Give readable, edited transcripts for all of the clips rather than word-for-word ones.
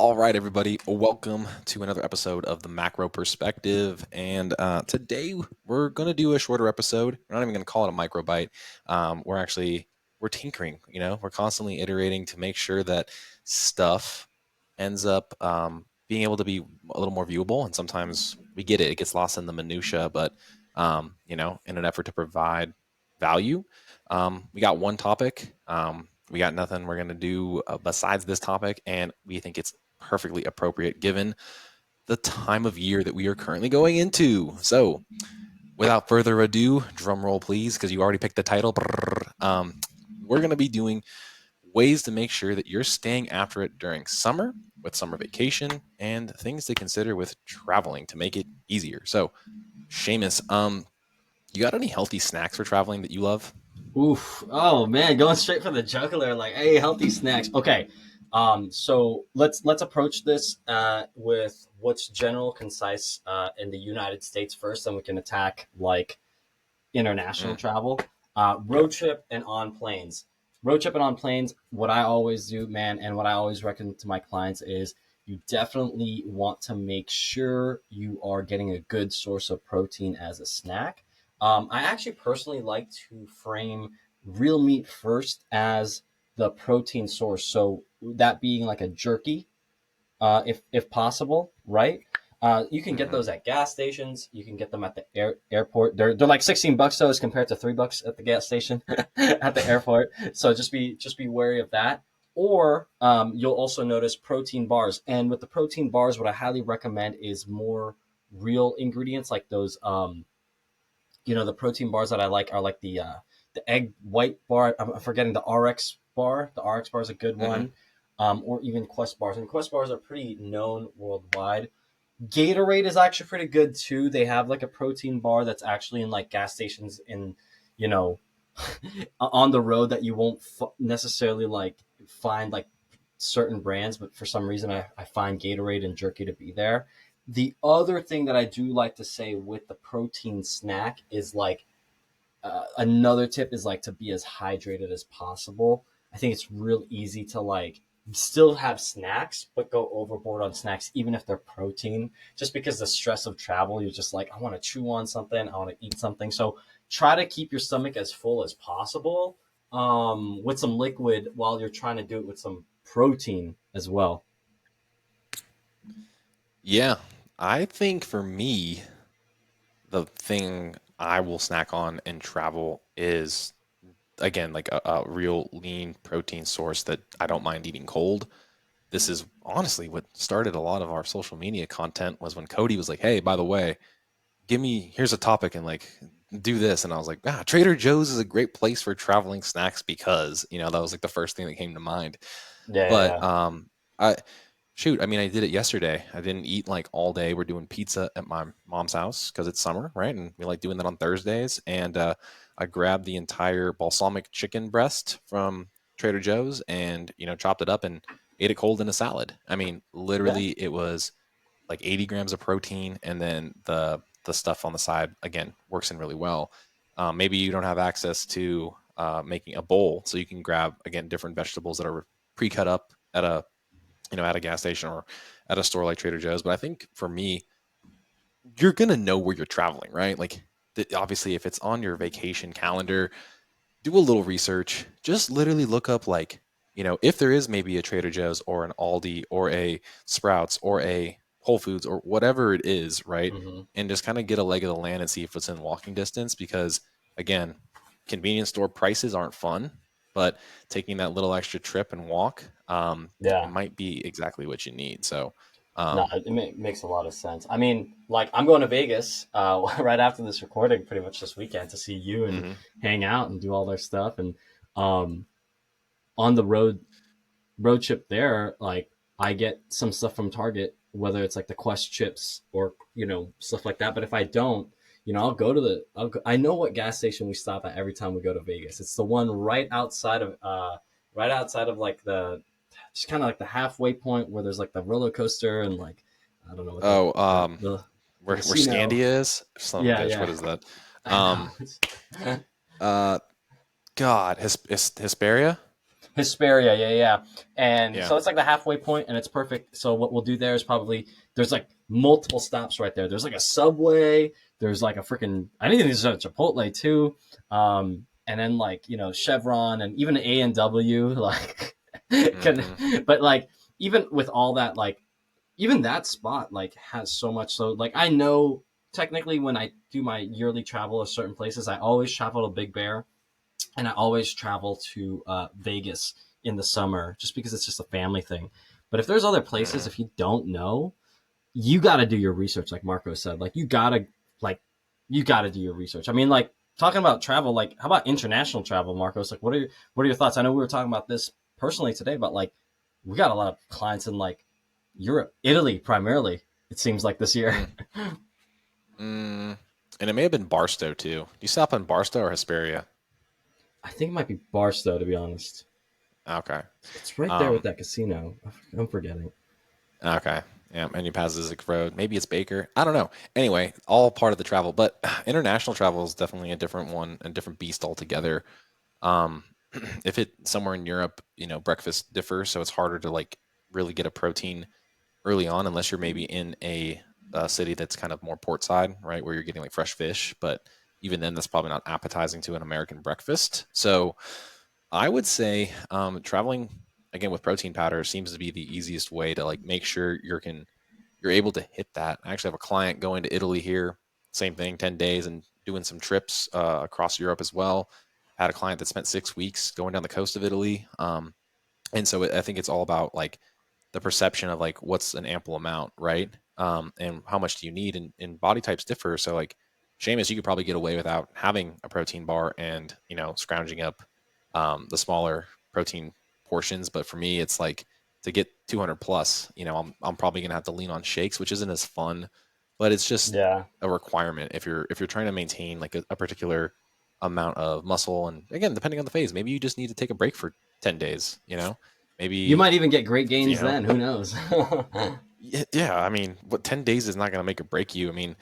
All right, everybody, welcome to another episode of the Macro Perspective. And today we're going to do a shorter episode. We're not even going to call it a microbite. We're tinkering. We're constantly iterating to make sure that stuff ends up being able to be a little more viewable. And sometimes we get it; it gets lost in the minutia. But in an effort to provide value, we got one topic. We got nothing we're going to do besides this topic, and we think it's perfectly appropriate given the time of year that we are currently going into. So, without further ado, drum roll please, because you already picked the title. We're going to be doing ways to make sure that you're staying after it during summer, with summer vacation, and things to consider with traveling to make it easier. So, Seamus, you got any healthy snacks for traveling that you love? Oof. Oh man, going straight for the jugular, like, hey, healthy snacks. Okay. So let's approach this with what's general, concise in the United States first, then we can attack like international Mm, travel. yeah. Road trip and on planes. Road trip and on planes, what I always do, man, and what I always recommend to my clients is you definitely want to make sure you are getting a good source of protein as a snack. I actually personally like to frame real meat first as the protein source. So that being like a jerky, if possible, right? You can get Hmm. those at gas stations. You can get them at the airport. They're like $16 though, as compared to $3 at the gas station at the airport. So just be wary of that. Or you'll also notice protein bars. And with the protein bars, what I highly recommend is more real ingredients like those. The protein bars that I like are like the egg white bar. I'm forgetting the RX bar. The RX bar is a good Hmm. one. Or even Quest bars. And Quest bars are pretty known worldwide. Gatorade is actually pretty good too. They have like a protein bar that's actually in like gas stations in, you know, on the road that you won't necessarily like find like certain brands, but for some reason I find Gatorade and jerky to be there. The other thing that I do like to say with the protein snack is like another tip is like to be as hydrated as possible. I think it's real easy to like still have snacks, but go overboard on snacks, even if they're protein, just because the stress of travel, you're just like, I want to chew on something, I want to eat something. So try to keep your stomach as full as possible with some liquid while you're trying to do it with some protein as well. Yeah, I think for me, the thing I will snack on and travel is again like a real lean protein source that I don't mind eating cold. This is honestly what started a lot of our social media content was when Cody was like, "Hey, by the way, here's a topic and like do this." And I was like, "Ah, Trader Joe's is a great place for traveling snacks because, that was like the first thing that came to mind." Yeah, yeah, But yeah. I shoot, I mean, I did it yesterday. I didn't eat like all day. We're doing pizza at my mom's house because it's summer, right? And we like doing that on Thursdays. And I grabbed the entire balsamic chicken breast from Trader Joe's and, chopped it up and ate it cold in a salad. I mean, Yeah. literally, it was like 80 grams of protein. And then the stuff on the side, again, works in really well. Maybe you don't have access to making a bowl. So you can grab, again, different vegetables that are pre cut up at a gas station or at a store like Trader Joe's. But I think for me, you're gonna know where you're traveling, right? Like, obviously, if it's on your vacation calendar, do a little research. Just literally look up, like, if there is maybe a Trader Joe's or an Aldi or a Sprouts or a Whole Foods or whatever it is, right? Hmm. And just kind of get a leg of the land and see if it's in walking distance. Because again, convenience store prices aren't fun, but taking that little extra trip and walk, it Yeah. might be exactly what you need. So, No, um, it makes a lot of sense. I mean, like I'm going to Vegas right after this recording, pretty much this weekend, to see you and mhm. hang out and do all their stuff. And um, on the road trip there, like I get some stuff from Target, whether it's like the Quest chips or stuff like that. But if I don't, I know what gas station we stop at every time we go to Vegas. It's the one right outside of like the just kind of like the halfway point where there's like the roller coaster and like I don't know what Oh, the where casino. Scandia is? Son of a Yeah, bitch, what yeah. is that? I Um, know. uh, God, Hesperia? Hesperia, yeah, yeah. And Yeah. so it's like the halfway point, and it's perfect. So what we'll do there is probably there's like multiple stops right there. There's like a Subway. There's like a freaking I think there's a Chipotle too. And then like Chevron and even A and W like can, Hmm. but like even with all that like even that spot like has so much. So like I know technically when I do my yearly travel to certain places, I always travel to Big Bear and I always travel to Vegas in the summer just because it's just a family thing. But if there's other places, Hmm. if you don't know, you got to do your research, like Marco said. Like you got to do your research. I mean, like talking about travel, like how about international travel, Marcos? Like, what are your thoughts? I know we were talking about this personally today, but like we got a lot of clients in like Europe, Italy primarily. It seems like this year. Mm. Mm. And it may have been Barstow too. Do you stop in Barstow or Hesperia? I think it might be Barstow, to be honest. Okay. It's right there with Um, that casino. I'm forgetting. okay. Yeah, and you pass Zizek Road. Maybe it's Baker. I don't know. Anyway, all part of the travel, but international travel is definitely a different one, a different beast altogether. Um, if it's somewhere in Europe, breakfast differs, so it's harder to like really get a protein early on unless you're maybe in a city that's kind of more port side, right, where you're getting like fresh fish. But even then, that's probably not appetizing to an American breakfast. So I would say traveling again with protein powder seems to be the easiest way to like make sure you're able to hit that. I actually have a client going to Italy here, same thing, 10 days and doing some trips across Europe as well. Had a client that spent 6 weeks going down the coast of Italy. And so I think it's all about like the perception of like what's an ample amount, right? And how much do you need? And body types differ. So like Seamus, you could probably get away without having a protein bar and scrounging up the smaller protein portions. But for me, it's like to get 200 plus. I'm probably gonna have to lean on shakes, which isn't as fun, but it's just Yeah. a requirement if you're trying to maintain like a particular amount of muscle. And again, depending on the phase, maybe you just need to take a break for 10 days. You Maybe might even get great you gains know then. Who knows? yeah, I mean, what 10 days is not going to make or break you. I mean,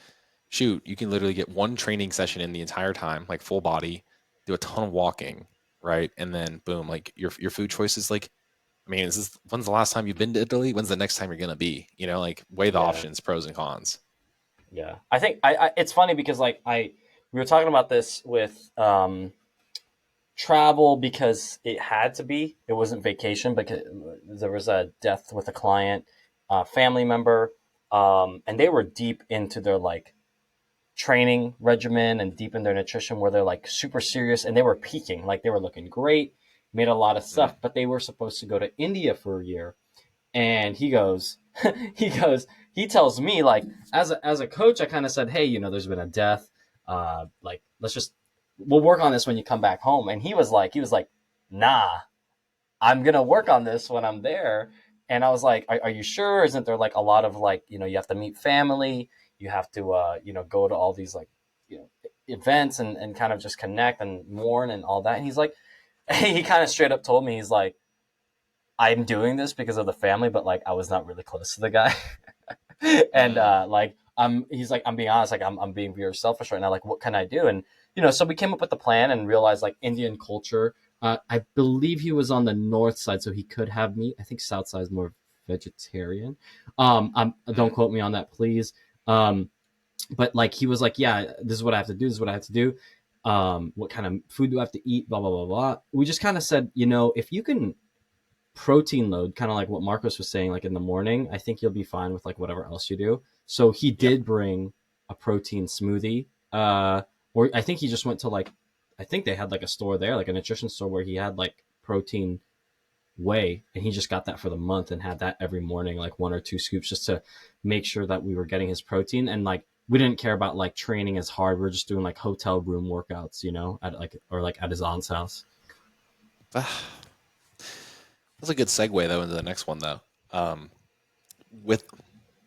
shoot, you can literally get one training session in the entire time, like full body, do a ton of walking, right? And then boom, like your food choices like I mean, when's the last time you've been to Italy? When's the next time you're going to be? Like weigh the Yeah. options, pros and cons. Yeah. I think it's funny because like we were talking about this with travel because it had to be. It wasn't vacation because there was a death with a client, family member, and they were deep into their like training regimen and deep in their nutrition where they're like super serious and they were peaking, like they were looking great, made a lot of Mm, stuff, but they were supposed to go to India for a year. And he goes, he goes, he tells me like as a coach, I kind of said, hey, there's been a death. Like let's just we'll work on this when you come back home. And he was like, nah, I'm gonna work on this when I'm there. And I was like, are you sure? Isn't there like a lot of like you have to meet family, you have to go to all these like events and kind of just connect and mourn and all that. And he's like, he kind of straight up told me he's like, I'm doing this because of the family, but like I was not really close to the guy. And mm, like he's like, I'm being honest, like I'm being very selfish right now. Like, what can I do? And so we came up with the plan and realized like Indian culture. I believe he was on the north side, so he could have meat. I think south side is more vegetarian. Don't mm. quote me on that, please. Um, but like he was like, yeah, this is what I have to do. This is what I have to do. What kind of food do I have to eat? Blah blah blah blah. We just kind of said, if you can protein load, kind of like what Marcos was saying, like in the morning, I think you'll be fine with like whatever else you do. So he Yep. did bring a protein smoothie. Or I think he just went to like, I think they had like a store there, like a nutrition store where he had like protein whey, and he just got that for the month and had that every morning, like one or two scoops, just to make sure that we were getting his protein. And like we didn't care about like training as hard. We are just doing like hotel room workouts, at like or like at his aunt's house. That's a good segue though into the next one though. Um, with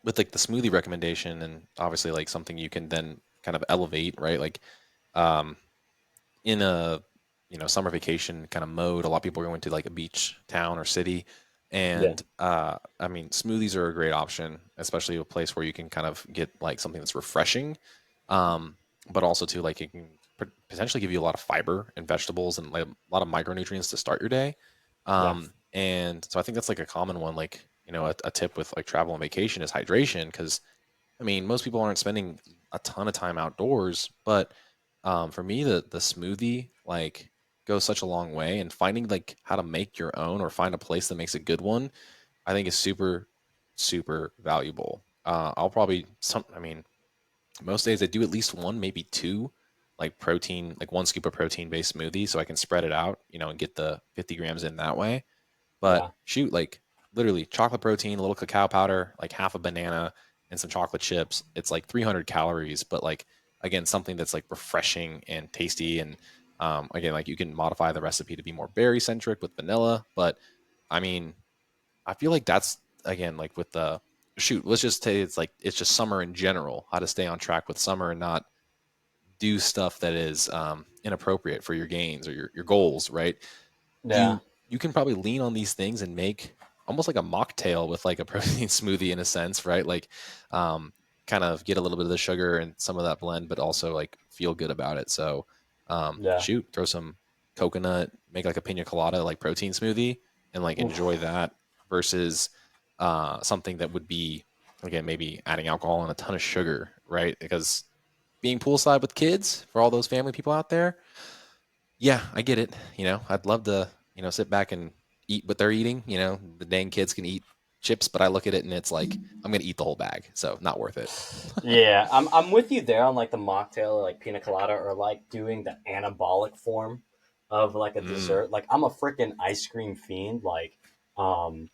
like the smoothie recommendation and obviously like something you can then kind of elevate, right? Like um, in a summer vacation kind of mode, a lot of people are going to like a beach town or city, Yeah. and I mean smoothies are a great option, especially a place where you can kind of get like something that's refreshing, but also too like it can potentially give you a lot of fiber and vegetables and like a lot of micronutrients to start your day. Yeah. And so I think that's like a common one, like, a tip with like travel and vacation is hydration. Cause I mean, most people aren't spending a ton of time outdoors, but for me, the smoothie like goes such a long way, and finding like how to make your own or find a place that makes a good one, I think is super, super valuable. I'll probably I mean, most days I do at least one, maybe two, like protein, like one scoop of protein based smoothie, so I can spread it out, and get the 50 grams in that way. But Yeah. shoot, like literally chocolate protein, a little cacao powder, like half a banana, and some chocolate chips. It's like 300 calories, but like again, something that's like refreshing and tasty. And again, like you can modify the recipe to be more berry centric with vanilla. But I mean, I feel like that's again like with the shoot. Let's just say it's just summer in general. How to stay on track with summer and not do stuff that is inappropriate for your gains or your goals, right? Yeah. You can probably lean on these things and make almost like a mocktail with like a protein smoothie in a sense, right? Like um kind of get a little bit of the sugar and some of that blend, but also like feel good about it. So Yeah. shoot, throw some coconut, make like a pina colada like protein smoothie and like enjoy Oof. that versus something that would be again maybe adding alcohol and a ton of sugar, right? Because being poolside with kids for all those family people out there, yeah, I get it. I'd love to, sit back and eat what they're eating. The dang kids can eat chips, but I look at it and it's like I'm gonna eat the whole bag, so not worth it. Yeah, I'm with you there on like the mocktail or like pina colada or like doing the anabolic form of like a Mm. dessert. Like I'm a freaking ice cream fiend. Um,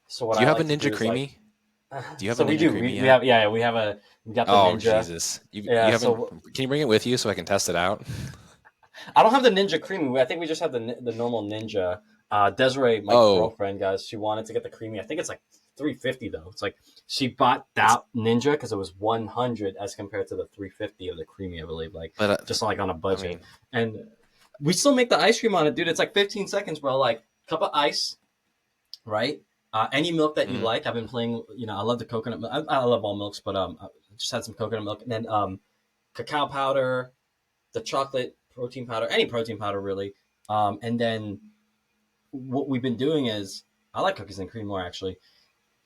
so what Do you I have a like to do Ninja is like, Creamy? Do you have a so we Ninja do Creamy we yet? have yeah we got the Oh Ninja. Jesus, you Yeah, haven't? so Can you bring it with you so I can test it out? I don't have the Ninja Creamy. I think we just have the normal Ninja. Desiree, my Oh, girlfriend, guys, she wanted to get the creamy. I think it's like 350 though. It's like she bought it's that Ninja because it was 100 as compared to the 350 of the creamy, I believe. Like but just like on a I budget, mean, and we still make the ice cream on it, dude. It's like 15 seconds, bro. Like cup of ice, right? Any milk that you mm, like. I've been playing. I love the coconut milk. I love all milks, but I just had some coconut milk, and then cacao powder, the chocolate protein powder, any protein powder really. And then what we've been doing is I like cookies and cream more actually.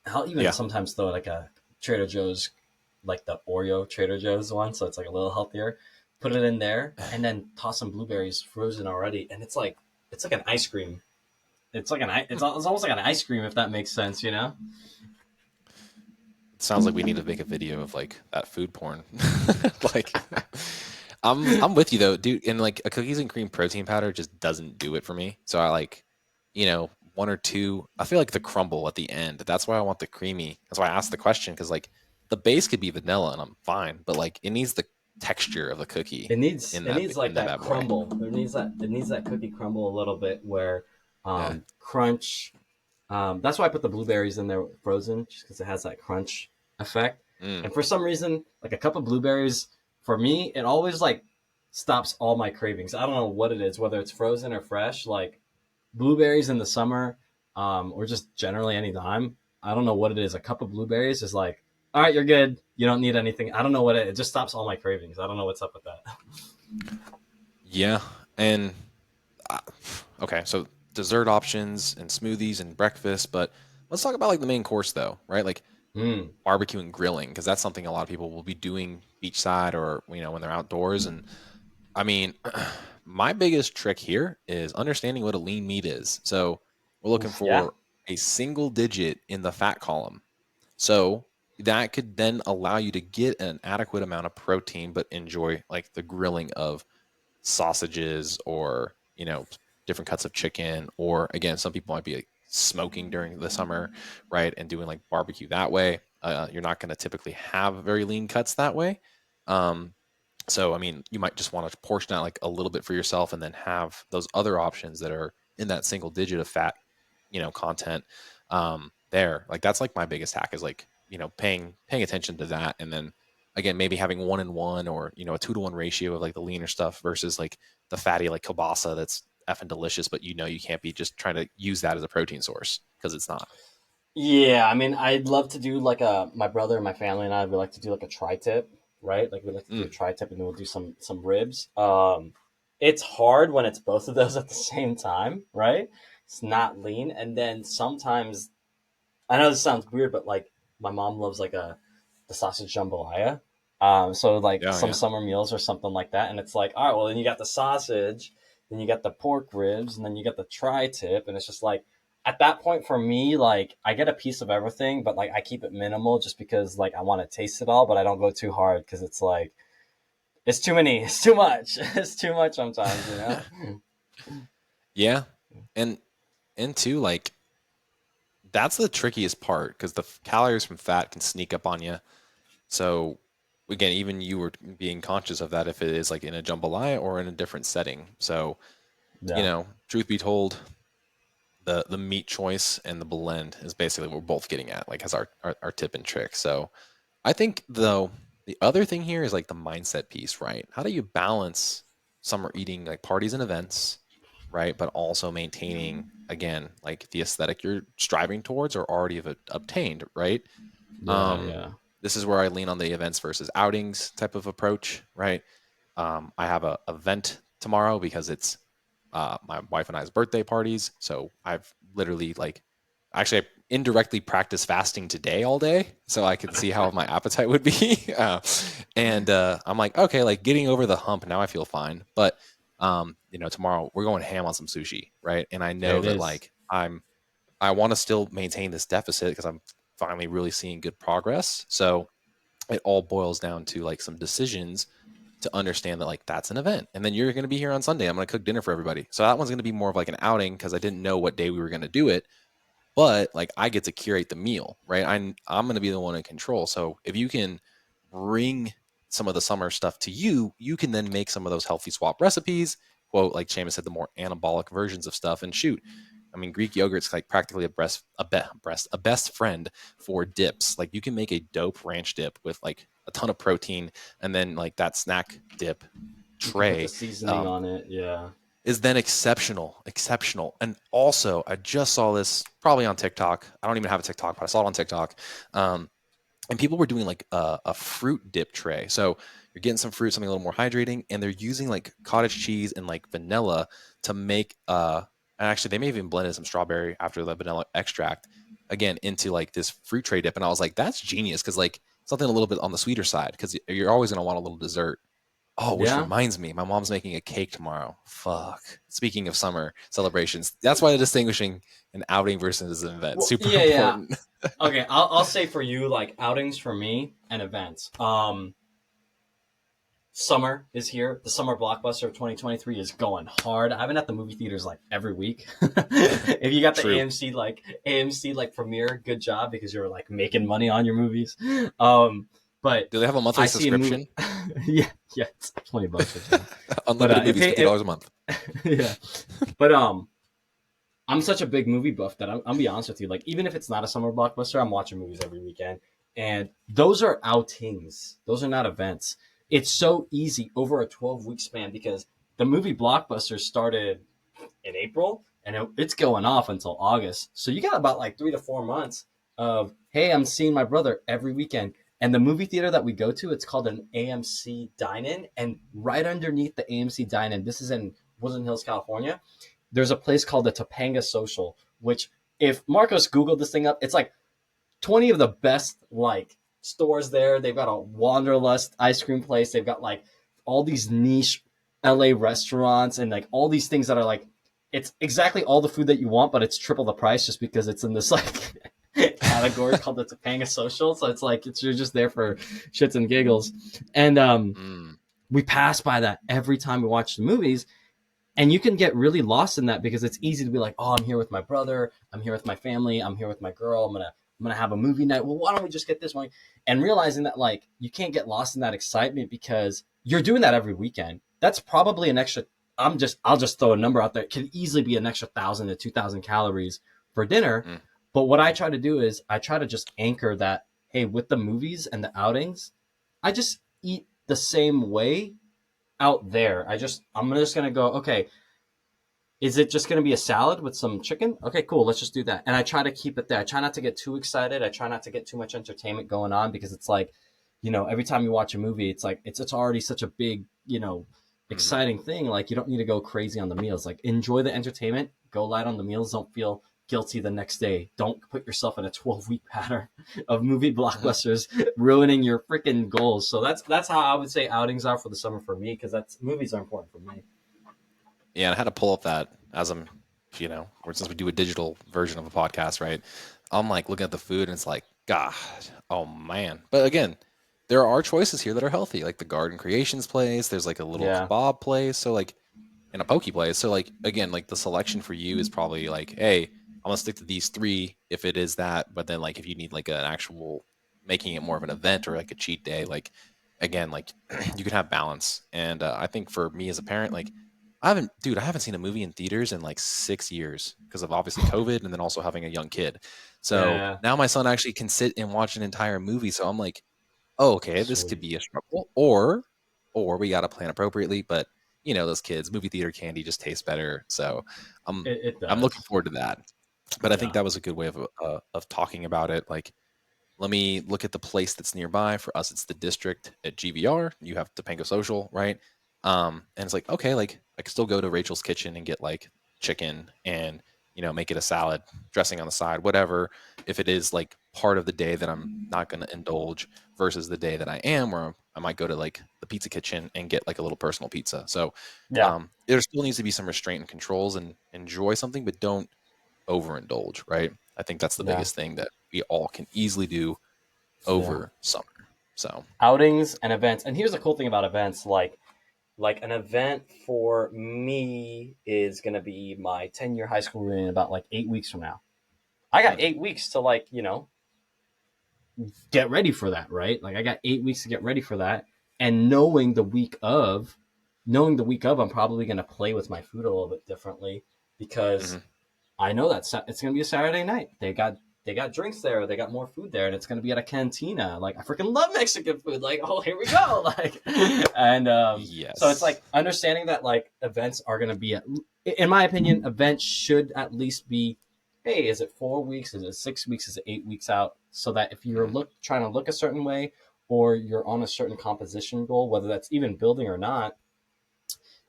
I'll even yeah. sometimes throw like a Trader Joe's, like the Oreo Trader Joe's one, so it's like a little healthier. Put it in there and then toss some blueberries frozen already, and it's like an ice cream. It's like it's almost like an ice cream if that makes sense, you know? It sounds like we need to make a video of like that food porn. Like I'm with you though, dude. And like a cookies and cream protein powder just doesn't do it for me. So I like, one or two. I feel like the crumble at the end. That's why I want the creamy. That's why I asked the question because like the base could be vanilla and I'm fine, but like it needs the texture of the cookie in It that needs like in that that bad boy. crumble. It needs that cookie crumble a little bit where Yeah. crunch. That's why I put the blueberries in there frozen, just because it has that crunch effect. Mm. And for some reason, like a cup of blueberries, for me, it always like stops all my cravings. I don't know what it is, whether it's frozen or fresh. Like blueberries in the summer, or just generally any time. I don't know what it is. A cup of blueberries is like, all right, you're good. You don't need anything. I don't know what it just stops all my cravings. I don't know what's up with that. Yeah. And uh, okay, so dessert options and smoothies and breakfast, but let's talk about like the main course though, right? Like Mm. barbecue and grilling because that's something a lot of people will be doing beachside or when they're outdoors. And I mean, my biggest trick here is understanding what a lean meat is. So we're looking Oof, yeah. for a single digit in the fat column. So that could then allow you to get an adequate amount of protein, but enjoy like the grilling of sausages or different cuts of chicken, or again some people might be like smoking during the summer, right, and doing like barbecue that way. You're not going to typically have very lean cuts that way. um, so I mean you might just want to portion out like a little bit for yourself and then have those other options that are in that single digit of fat content. There, like that's like my biggest hack is like paying attention to that, and then again maybe having 1 in 1 or a 2-to-1 ratio of like the leaner stuff versus like the fatty like kielbasa that's effing delicious, but you can't be just trying to use that as a protein source because it's not. Yeah, I mean, I'd love to do like my brother and my family and I would like to do like a tri-tip, right? Like we like to do a Mm, tri-tip and then we'll do some ribs. It's hard when it's both of those at the same time, right? It's not lean. And then sometimes, I know this sounds weird, but like my mom loves like the sausage jambalaya. So like Yeah, some yeah. summer meals or something like that, and it's like, all right, well then you got the sausage, then you got the pork ribs, and then you got the tri-tip, and it's just like at that point for me, like I get a piece of everything, but like I keep it minimal just because like I want to taste it all, but I don't go too hard because it's like it's too many, it's too much, it's too much sometimes, you know. Yeah. And two, like that's the trickiest part because the calories from fat can sneak up on you. So again, even you were being conscious of that if it is like in a jambalaya or in a different setting. So, Yeah, truth be told, the meat choice and the blend is basically what we're both getting at, like as our tip and trick. So I think though the other thing here is like the mindset piece, right? How do you balance summer eating like parties and events, right? But also maintaining again like the aesthetic you're striving towards or already have obtained, right? yeah, Um, yeah, this is where I lean on the events versus outings type of approach, right? I have a event tomorrow because it's my wife and I's birthday parties. So I've literally like actually I indirectly practiced fasting today all day so I could see how my appetite would be. And I'm like, okay, like getting over the hump. Now I feel fine. But, tomorrow we're going ham on some sushi, right? And I there know it that is. like I want to still maintain this deficit because I'm finally really seeing good progress. So it all boils down to like some decisions to understand that like that's an event. And then you're going to be here on Sunday. I'm going to cook dinner for everybody. So that one's going to be more of like an outing because I didn't know what day we were going to do it. But like I get to curate the meal, right? I'm going to be the one in control. So if you can bring some of the summer stuff to you, you can then make some of those healthy swap recipes. Quote, like Seamus said, the more anabolic versions of stuff. And shoot, I mean, Greek yogurt's like practically a best friend for dips. Like you can make a dope ranch dip with like a ton of protein, and then like that snack dip You can put the tray seasoning um, on it. Yeah, is then exceptional. And also, I just saw this probably on TikTok. I don't even have a TikTok, but I saw it on TikTok. Um, and people were doing like a fruit dip tray. So you're getting some fruit, something a little more hydrating, and they're using like cottage cheese and like vanilla to make and actually they may have even blended some strawberry after the vanilla extract again into like this fruit tray dip. And I was like, that's genius because like something a little bit on the sweeter side because you're always gonna want a little dessert. Oh, which yeah. reminds me, my mom's making a cake tomorrow. Fuck. Speaking of summer celebrations, that's why distinguishing an outing versus an event Well, super yeah, yeah. important. Okay, I'll say for you, like outings for me and events. Summer is here. The summer blockbuster of 2023 is going hard. I've been at the movie theaters like every week. If you got the True. AMC like premiere, good job because you're like making money on your movies. But Do they have a monthly I see a movie. subscription? Yeah, yeah, it's $20 or so. But Unlimited if movies, it, $50 a month. yeah, but I'm such a big movie buff that I'm be honest with you. Like, even if it's not a summer blockbuster, I'm watching movies every weekend. And those are outings, those are not events. It's so easy over a 12-week span because the movie blockbuster started in April and it's going off until August. So you got about like 3 to 4 months of, hey, I'm seeing my brother every weekend. And the movie theater that we go to, it's called an AMC Dine In. And right underneath the AMC Dine In, this is in Woodland Hills, California, there's a place called the Topanga Social, which if Marcos Googled this thing up, it's like 20 of the best like stores there. They've got a Wanderlust ice cream place. They've got like all these niche LA restaurants and like all these things that are like it's exactly all the food that you want, but it's triple the price just because it's in this like category called the Topanga Social. So it's like you're just there for shits and giggles. And Mm. we pass by that every time we watch the movies and you can get really lost in that because it's easy to be like, oh, I'm here with my brother, I'm here with my family, I'm here with my girl, I'm gonna have a movie night. Well, why don't we just get this one? And realizing that like you can't get lost in that excitement because you're doing that every weekend. That's probably an extra. I'll just throw a number out there. It can easily be an extra 1,000 to 2,000 calories for dinner. Mm. But what I try to do is I try to just anchor that. Hey, with the movies and the outings, I just eat the same way out there. I'm just gonna go, okay, is it just gonna be a salad with some chicken? Okay, cool, let's just do that. And I try to keep it there. I try not to get too excited. I try not to get too much entertainment going on because it's like, every time you watch a movie, it's like it's already such a big, Hmm. exciting thing. Like you don't need to go crazy on the meals. Like enjoy the entertainment, go light on the meals. Don't feel guilty the next day. Don't put yourself in a 12-week pattern of movie Hmm. blockbusters ruining your freaking goals. So that's how I would say outings are for the summer for me, because that's movies are important for me. Yeah, and I had to pull up that as I'm, or since we do a digital version of a podcast, right? I'm like looking at the food and it's like, God, oh man. But again, there are choices here that are healthy, like the Garden Creations place. There's like a little Yeah. kebab place. So like, in a poke place. So like again, like the selection for you is probably like, hey, I'm gonna stick to these three if it is that. But then like if you need like an actual making it more of an event or like a cheat day, like again, like you can have balance. And I think for me as a parent, like I haven't seen a movie in theaters in like 6 years because of obviously COVID and then also having a young kid. So Yeah. now my son actually can sit and watch an entire movie. So I'm like, oh, okay, this could Sweet. be a struggle, or we got to plan appropriately. But those kids, movie theater candy just tastes better. So It I'm looking does. forward to that. But I think Yeah. that was a good way of talking about it. Like, let me look at the place that's nearby. For us, it's the district at GVR. You have Topanga Social, right? And it's like, okay, like I could still go to Rachel's Kitchen and get like chicken and make it a salad, dressing on the side, whatever. If it is like part of the day that I'm not going to indulge versus the day that I am, where I might go to like the pizza kitchen and get like a little personal pizza. So Yeah. there still needs to be some restraint and controls and enjoy something, but don't overindulge, right? I think that's the Yeah. biggest thing that we all can easily do Yeah. over summer. So, Outings and events. And here's the cool thing about events, like an event for me is going to be my 10-year high school reunion about like 8 weeks from now. I got mm, 8 weeks to like, get ready for that, right? Like I got 8 weeks to get ready for that. And knowing the week of, I'm probably going to play with my food a little bit differently, because mhm, I know that it's going to be a Saturday night. They got drinks there. They got more food there, and it's going to be at a cantina. Like I freaking love Mexican food. Like, oh, here we go. Like, and so it's yes, like understanding that like events are going to be, in my opinion, events should at least be, hey, is it 4 weeks? Is it 6 weeks? Is it 8 weeks out? So that if you're mhm, trying to look a certain way, or you're on a certain composition goal, whether that's even building or not,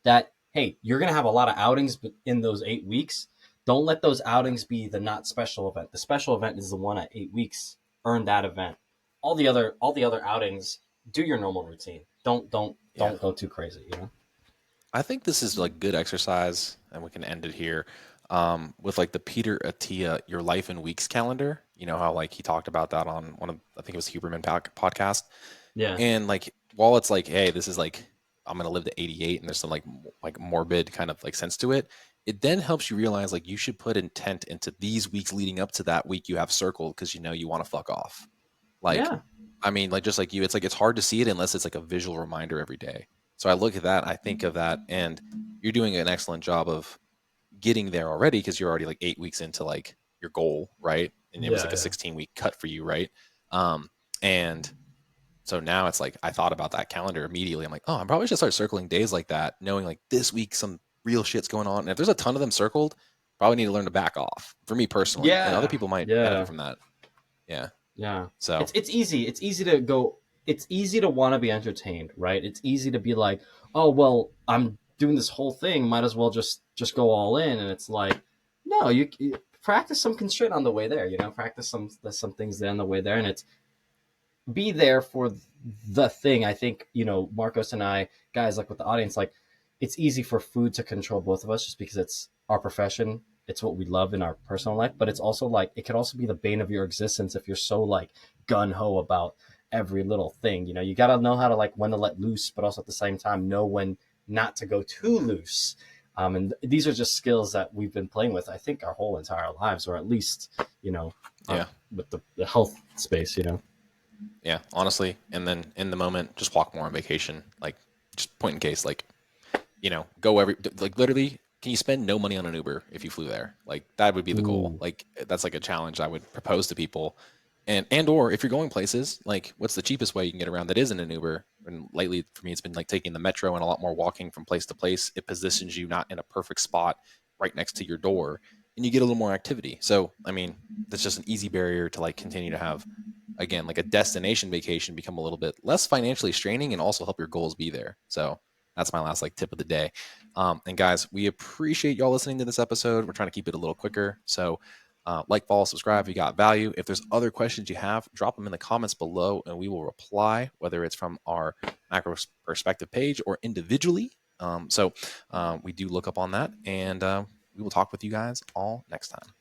that hey, you're going to have a lot of outings in those 8 weeks. Don't let those outings be the not special event. The special event is the one at 8 weeks. Earn that event. All the other outings, do your normal routine. yeah. Don't go too crazy. I think this is like good exercise, and we can end it here with like the Peter Attia Your Life in Weeks calendar. You know how like he talked about that on one of I think it was Huberman podcast. Yeah. And like while it's like, hey, this is like I'm gonna live to 88, and there's some like morbid kind of like sense to it. It then helps you realize like you should put intent into these weeks leading up to that week you have circled because you want to fuck off. Like, Yeah. I mean, like just like you, it's like it's hard to see it unless it's like a visual reminder every day. So I look at that, I think of that, and you're doing an excellent job of getting there already because you're already like 8 weeks into like your goal, right? And it was Yeah. like a Yeah. 16-week cut for you, right? And so now it's like I thought about that calendar immediately. I'm like, oh, I probably should start circling days like that, knowing like this week some real shit's going on. And if there's a ton of them circled, probably need to learn to back off for me personally. And other Yeah. people might benefit Yeah. from that. Yeah. Yeah. So It's easy. It's easy to go. It's easy to want to be entertained, right? It's easy to be like, oh well, I'm doing this whole thing. Might as well just go all in. And it's like, no, you practice some constraint on the way there. Practice some things there on the way there, and it's be there for the thing. I think Marcos and I, guys, like with the audience, like it's easy for food to control both of us just because it's our profession, it's what we love in our personal life, but it's also like it could also be the bane of your existence if you're so like gun-ho about every little thing. You got to know how to like when to let loose, but also at the same time know when not to go too loose. And these are just skills that we've been playing with, I think, our whole entire lives, or at least you know yeah, with the health space. yeah, honestly. And then in the moment, just walk more on vacation. Like just point in case, like, go like literally, can you spend no money on an Uber if you flew there? Like that would be the goal. Ooh. Like that's like a challenge I would propose to people. And or if you're going places, like what's the cheapest way you can get around that isn't an Uber? And lately for me, it's been like taking the metro and a lot more walking from place to place. It positions you not in a perfect spot right next to your door, and you get a little more activity. So, I mean, that's just an easy barrier to like continue to have, again, like a destination vacation become a little bit less financially straining and also help your goals be there. So, That's my last like tip of the day. And guys, we appreciate y'all listening to this episode. We're trying to keep it a little quicker. So like, follow, subscribe if you got value. If there's other questions you have, drop them in the comments below and we will reply, whether it's from our macro perspective page or individually. So we do look up on that, and we will talk with you guys all next time.